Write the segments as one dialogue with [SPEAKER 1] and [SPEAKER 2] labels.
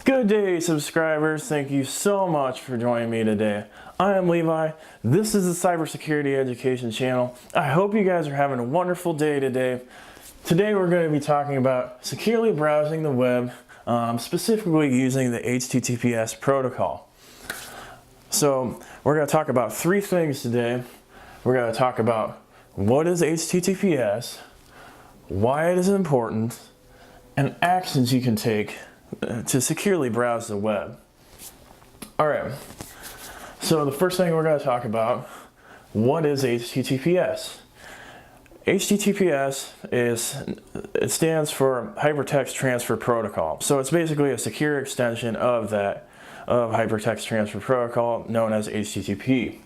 [SPEAKER 1] Good day, subscribers. Thank you so much for joining me today. I am Levi. This is the Cybersecurity Education channel. I hope you guys are having a wonderful day today. Today we're going to be talking about securely browsing the web, specifically using the HTTPS protocol. So we're going to talk about three things today. We're going to talk about what is HTTPS, why it is important, and actions you can take to securely browse the web. Alright, so the first thing we're going to talk about, what is HTTPS? HTTPS stands for Hypertext Transfer Protocol. So it's basically a secure extension of Hypertext Transfer Protocol known as HTTP.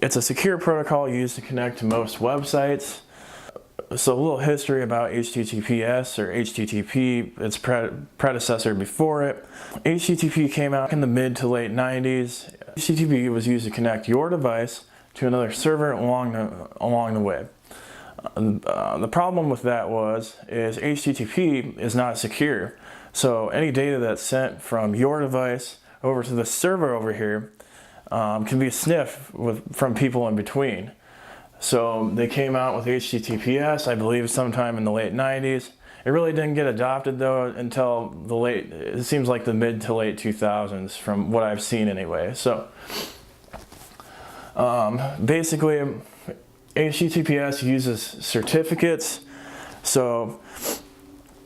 [SPEAKER 1] It's a secure protocol used to connect to most websites. So a little history about HTTPS or HTTP, its predecessor before it. HTTP came out in the mid to late 90s. HTTP was used to connect your device to another server along the way. The problem with that is HTTP is not secure. So any data that's sent from your device over to the server over here can be sniffed from people in between. So they came out with HTTPS, I believe sometime in the late 90s. It really didn't get adopted though until it seems like the mid to late 2000s from what I've seen anyway. So basically HTTPS uses certificates. So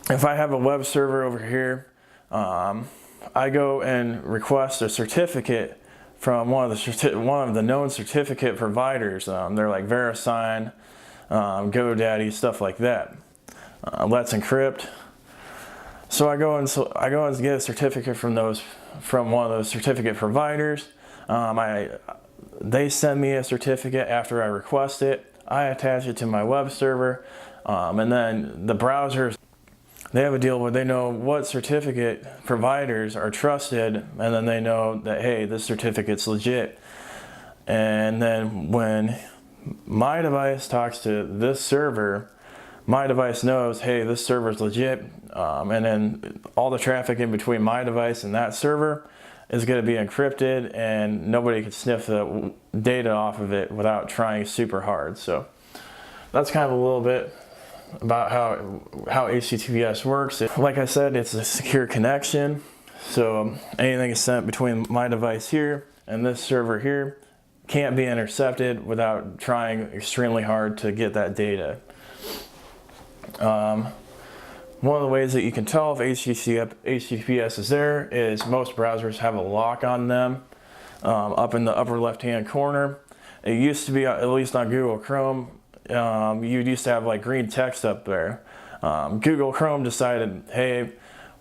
[SPEAKER 1] if I have a web server over here, I go and request a certificate from one of the known certificate providers. They're like VeriSign, GoDaddy, stuff like that. Let's Encrypt. So I go and get a certificate from one of those certificate providers. They send me a certificate after I request it. I attach it to my web server, and then the browsers, they have a deal where they know what certificate providers are trusted, and then they know that, hey, this certificate's legit. And then when my device talks to this server, my device knows, hey, this server's legit, and then all the traffic in between my device and that server is going to be encrypted, and nobody can sniff the data off of it without trying super hard. So that's kind of a little bit about how HTTPS works. Like I said, it's a secure connection. So anything is sent between my device here and this server here can't be intercepted without trying extremely hard to get that data. One of the ways that you can tell if HTTPS is there is most browsers have a lock on them up in the upper left hand corner. It used to be, at least on Google Chrome, you used to have like green text up there. Google Chrome decided, hey,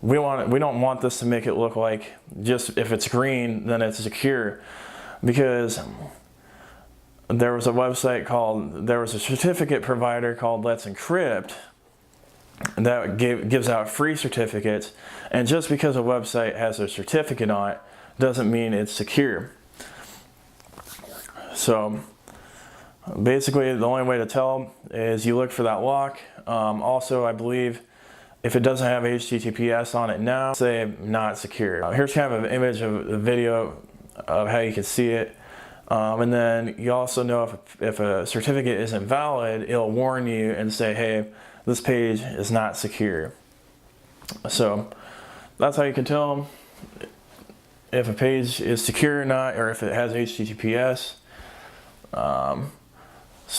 [SPEAKER 1] we don't want this to make it look like just if it's green then it's secure, because there was a certificate provider called Let's Encrypt that gives out free certificates, and just because a website has a certificate on it doesn't mean it's secure. So basically, the only way to tell is you look for that lock. Also, I believe if it doesn't have HTTPS on it now, say not secure. Here's kind of an image of the video of how you can see it. And then you also know if a certificate isn't valid, it'll warn you and say, hey, this page is not secure. So that's how you can tell if a page is secure or not, or if it has HTTPS. So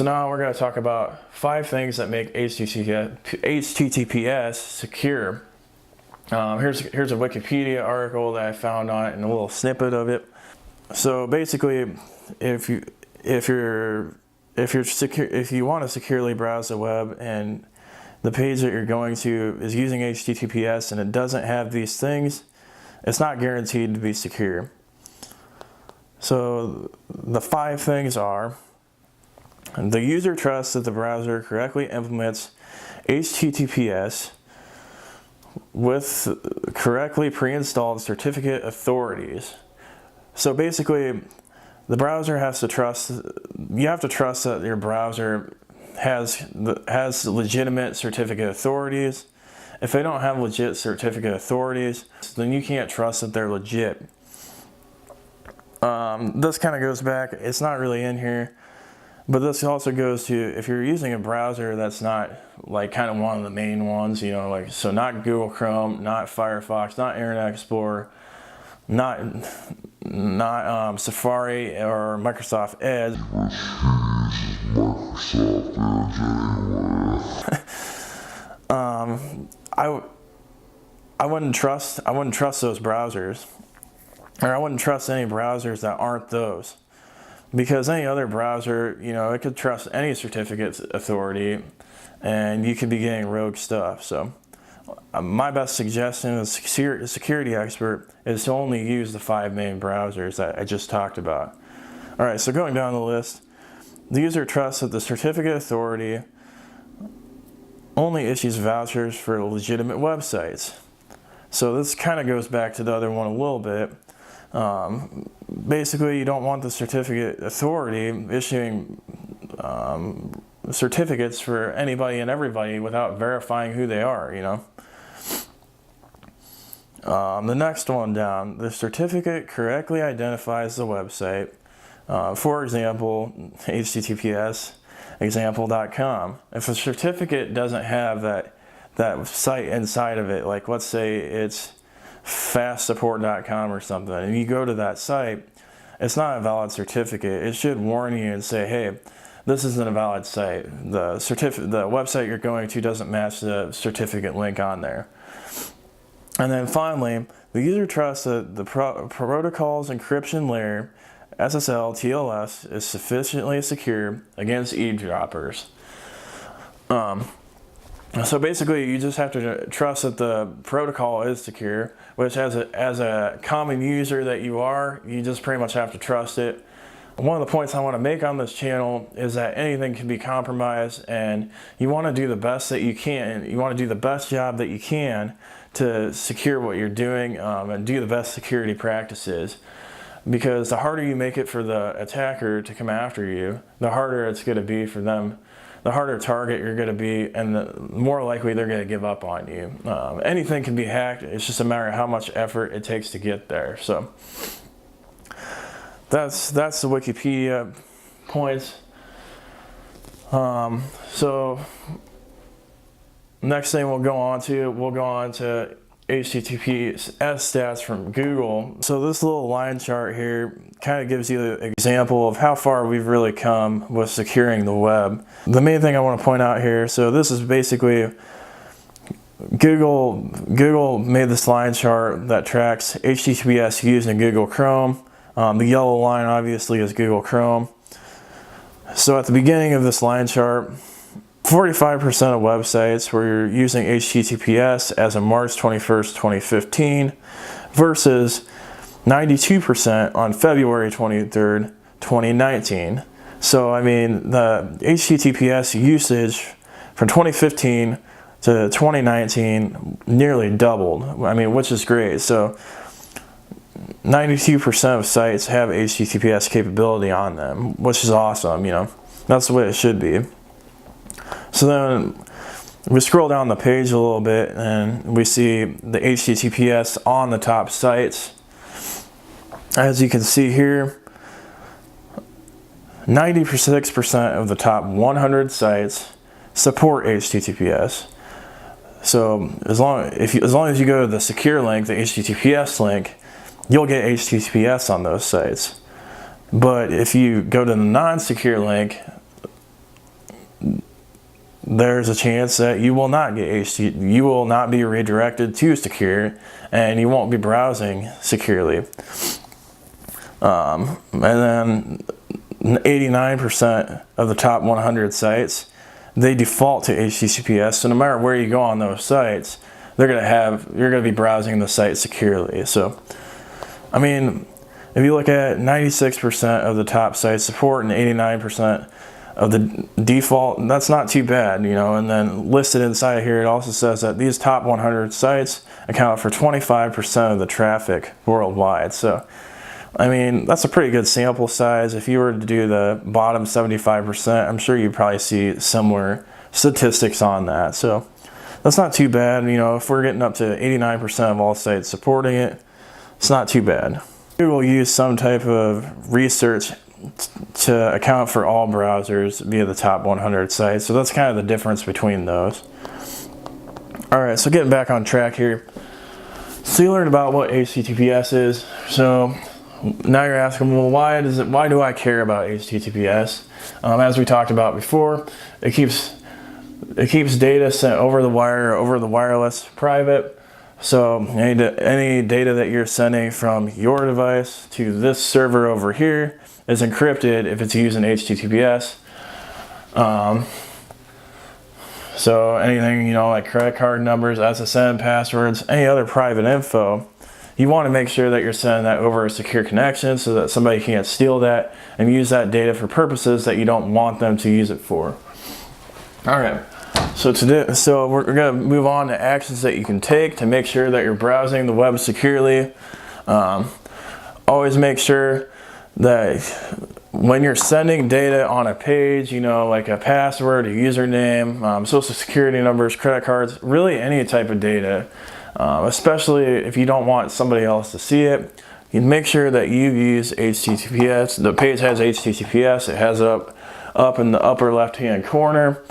[SPEAKER 1] now we're going to talk about 5 things that make HTTPS secure. Here's a Wikipedia article that I found on it and a little snippet of it. So basically, if you want to securely browse the web and the page that you're going to is using HTTPS and it doesn't have these things, it's not guaranteed to be secure. So the 5 things are: the user trusts that the browser correctly implements HTTPS with correctly pre-installed certificate authorities. So basically, the browser has to trust, you have to trust that your browser has legitimate certificate authorities, if they don't have legit certificate authorities, then you can't trust that they're legit. This kind of goes back, it's not really in here, but this also goes to if you're using a browser that's not like kind of one of the main ones, you know, like, so not Google Chrome, not Firefox, not Internet Explorer, not Safari or Microsoft Edge. I wouldn't trust those browsers, or I wouldn't trust any browsers that aren't those, because any other browser, you know, it could trust any certificate authority, and you could be getting rogue stuff. So my best suggestion as a security expert is to only use the 5 main browsers that I just talked about. All right, so going down the list, the user trusts that the certificate authority only issues vouchers for legitimate websites. So this kind of goes back to the other one a little bit. Basically, you don't want the certificate authority issuing certificates for anybody and everybody without verifying who they are, you know. The next one down, the certificate correctly identifies the website. For example, HTTPS example.com. If a certificate doesn't have that site inside of it, like let's say it's fastsupport.com or something, and you go to that site, it's not a valid certificate. It should warn you and say, hey, this isn't a valid site. The website you're going to doesn't match the certificate link on there. And then finally, the user trusts that the protocol's encryption layer, SSL, TLS, is sufficiently secure against eavesdroppers. So basically, you just have to trust that the protocol is secure, which as a common user that you are, you just pretty much have to trust it. One of the points I want to make on this channel is that anything can be compromised, and you want to do the best that you can. You want to do the best job that you can to secure what you're doing and do the best security practices. Because the harder you make it for the attacker to come after you, the harder it's going to be for them, the harder target you're going to be, and the more likely they're going to give up on you. Anything can be hacked. It's just a matter of how much effort it takes to get there. So that's the Wikipedia points. So next thing we'll go on to HTTPS stats from Google. So this little line chart here kind of gives you an example of how far we've really come with securing the web. The main thing I want to point out here, so this is basically Google made this line chart that tracks HTTPS used in Google Chrome. The yellow line obviously is Google Chrome. So at the beginning of this line chart, 45% of websites were using HTTPS as of March 21st, 2015 versus 92% on February 23rd, 2019. So, I mean, the HTTPS usage from 2015 to 2019 nearly doubled. I mean, which is great. So, 92% of sites have HTTPS capability on them, which is awesome, you know. That's the way it should be. So then we scroll down the page a little bit and we see the HTTPS on the top sites. As you can see here, 96% of the top 100 sites support HTTPS. So as long as you go to the secure link, the HTTPS link, you'll get HTTPS on those sites. But if you go to the non-secure link, there's a chance that you will not get you will not be redirected to secure, and you won't be browsing securely. And then 89% of the top 100 sites, they default to HTTPS. So no matter where you go on those sites, you're gonna be browsing the site securely. So, I mean, if you look at 96% of the top sites support and 89% of the default, that's not too bad, you know. And then listed inside here, it also says that these top 100 sites account for 25% of the traffic worldwide. So, I mean, that's a pretty good sample size. If you were to do the bottom 75%, I'm sure you'd probably see similar statistics on that. So that's not too bad. You know, if we're getting up to 89% of all sites supporting it, it's not too bad. Google will use some type of research to account for all browsers via the top 100 sites. So that's kind of the difference between those. All right, so getting back on track here. So you learned about what HTTPS is. So now you're asking, well, why do I care about HTTPS? As we talked about before, it keeps data sent over the wire or over the wireless private. So any data that you're sending from your device to this server over here is encrypted if it's using HTTPS. So anything, you know, like credit card numbers, SSN passwords, any other private info, you want to make sure that you're sending that over a secure connection so that somebody can't steal that and use that data for purposes that you don't want them to use it for. All right. So we're going to move on to actions that you can take to make sure that you're browsing the web securely. Always make sure that when you're sending data on a page, you know, like a password, a username, social security numbers, credit cards, really any type of data, especially if you don't want somebody else to see it, you make sure that you use HTTPS. The page has HTTPS. It has it up in the upper left-hand corner.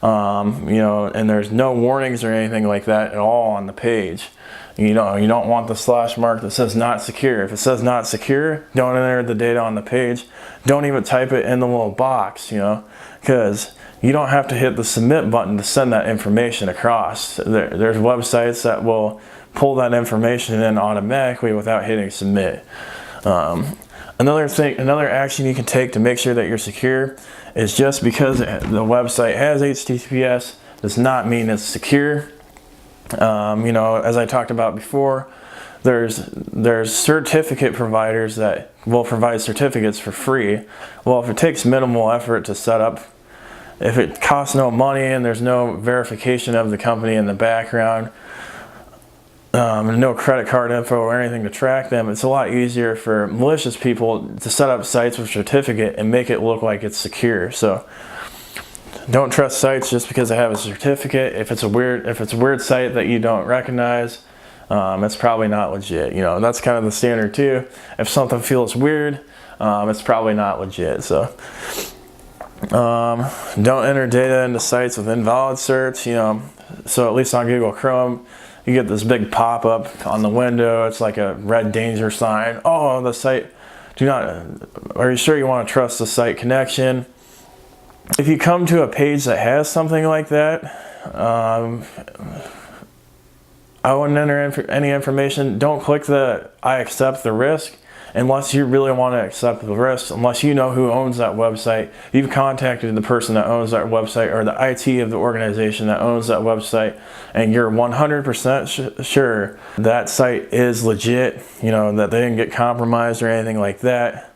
[SPEAKER 1] You know, and there's no warnings or anything like that at all on the page. You don't want the slash mark that says not secure. If it says not secure, don't enter the data on the page. Don't even type it in the little box, you know, because you don't have to hit the submit button to send that information across. There's websites that will pull that information in automatically without hitting submit. Another action you can take to make sure that you're secure is just because the website has HTTPS does not mean it's secure. You know, as I talked about before, there's certificate providers that will provide certificates for free. Well, if it takes minimal effort to set up, if it costs no money and there's no verification of the company in the background, no credit card info or anything to track them, it's a lot easier for malicious people to set up sites with certificate and make it look like it's secure. So don't trust sites just because they have a certificate. If it's a weird site that you don't recognize, it's probably not legit. You know, that's kind of the standard too. If something feels weird, it's probably not legit. So don't enter data into sites with invalid search. You know, so at least on Google Chrome, you get this big pop-up on the window. It's like a red danger sign. Oh, the site, are you sure you want to trust the site connection? If you come to a page that has something like that, I wouldn't enter any information. Don't click the I accept the risk unless you really want to accept the risk, unless you know who owns that website. You've contacted the person that owns that website or the IT of the organization that owns that website, and you're 100% sure that site is legit, you know, that they didn't get compromised or anything like that.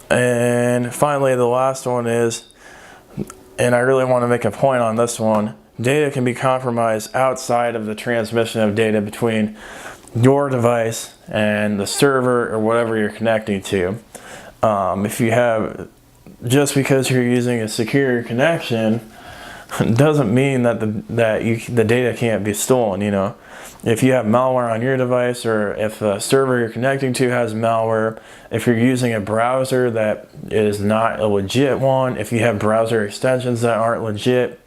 [SPEAKER 1] And finally, the last one is, and I really want to make a point on this one, data can be compromised outside of the transmission of data between your device and the server or whatever you're connecting to. If you have, just because you're using a secure connection doesn't mean that the data can't be stolen. You know, if you have malware on your device, or if the server you're connecting to has malware, if you're using a browser that is not a legit one, if you have browser extensions that aren't legit,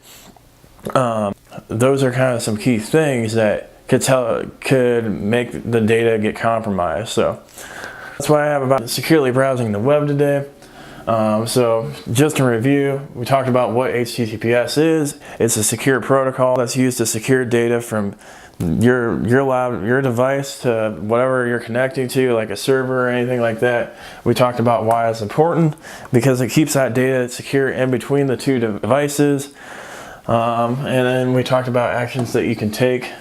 [SPEAKER 1] those are kind of some key things that could make the data get compromised. So that's what I have about securely browsing the web today. So just to review, we talked about what HTTPS is. It's a secure protocol that's used to secure data from your device to whatever you're connecting to, like a server or anything like that. We talked about why it's important, because it keeps that data secure in between the two devices. And then we talked about actions that you can take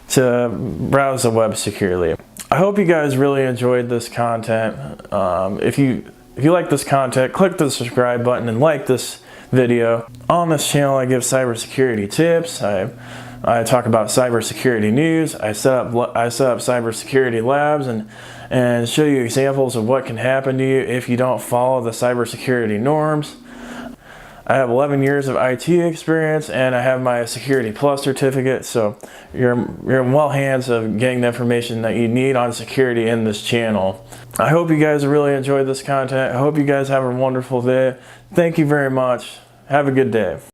[SPEAKER 1] to browse the web securely. I hope you guys really enjoyed this content. If you like this content, click the subscribe button and like this video. On this channel, I give cybersecurity tips. I talk about cybersecurity news. I set up cybersecurity labs and show you examples of what can happen to you if you don't follow the cybersecurity norms. I have 11 years of IT experience, and I have my Security Plus certificate, so you're in well hands of getting the information that you need on security in this channel. I hope you guys really enjoyed this content. I hope you guys have a wonderful day. Thank you very much. Have a good day.